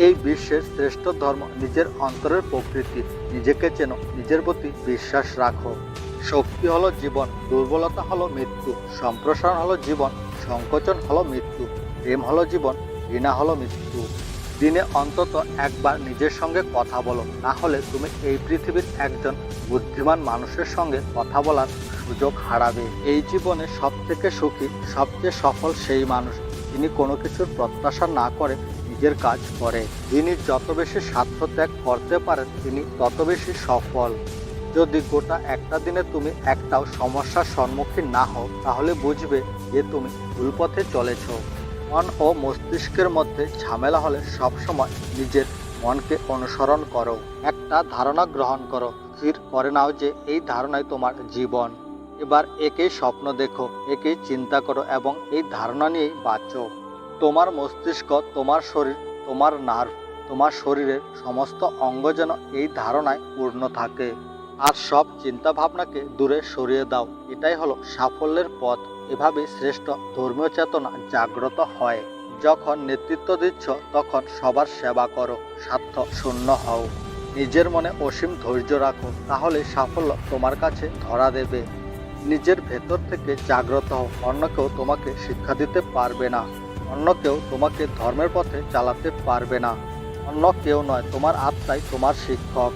এই বিশ্বের শ্রেষ্ঠ ধর্ম নিজের অন্তরের প্রকৃতি। নিজেকে চেনো, নিজের প্রতি বিশ্বাস রাখো। শক্তি হলো জীবন, দুর্বলতা হলো মৃত্যু। সম্প্রসারণ হলো জীবন, সংকোচন হলো মৃত্যু। প্রেম হলো জীবন, ঘৃণা হলো মৃত্যু। দিনে অন্তত একবার নিজের সঙ্গে কথা বলো, না হলে তুমি এই পৃথিবীর একজন বুদ্ধিমান মানুষের সঙ্গে কথা বলার সুযোগ হারাবে। এই জীবনে সবথেকে সুখী, সবচেয়ে সফল সেই মানুষ যিনি কোনো কিছুর প্রত্যাশা না করে নিজের কাজ করে। যিনি যত বেশি স্বার্থ ত্যাগ করতে পারেন তিনি তত বেশি সফল। যদি গোটা একটা দিনে তুমি একটাও সমস্যার সম্মুখীন না হও, তাহলে বুঝবে যে তুমি ভুল পথে চলেছ। মন ও মস্তিষ্কের মধ্যে ঝামেলা হলে সবসময় নিজের মনকে অনুসরণ করো। একটা ধারণা গ্রহণ করো, স্থির করে নাও যে এই ধারণাই তোমার জীবন। এবার একেই স্বপ্ন দেখো, একেই চিন্তা করো এবং এই ধারণা নিয়েই বাঁচো। তোমার মস্তিষ্ক, তোমার শরীর, তোমার নার্ভ, তোমার শরীরের সমস্ত অঙ্গ যেন এই ধারণায় পূর্ণ থাকে। আর সব চিন্তা ভাবনাকে দূরে সরিয়ে দাও। এটাই হলো সাফল্যের পথ। এভাবেই শ্রেষ্ঠ ধর্মীয় চেতনা জাগ্রত হয়। যখন নেতৃত্ব দিচ্ছ তখন সবার সেবা করো, স্বার্থ শূন্য হও। নিজের মনে অসীম ধৈর্য রাখো, তাহলে সাফল্য তোমার কাছে ধরা দেবে। নিজের ভেতর থেকে জাগ্রত হও। অন্য কেউ তোমাকে শিক্ষা দিতে পারবে না, অন্য কেউ তোমাকে ধর্মের পথে চালাতে পারবে না। অন্য কেউ নয়, তোমার আত্মাই তোমার শিক্ষক।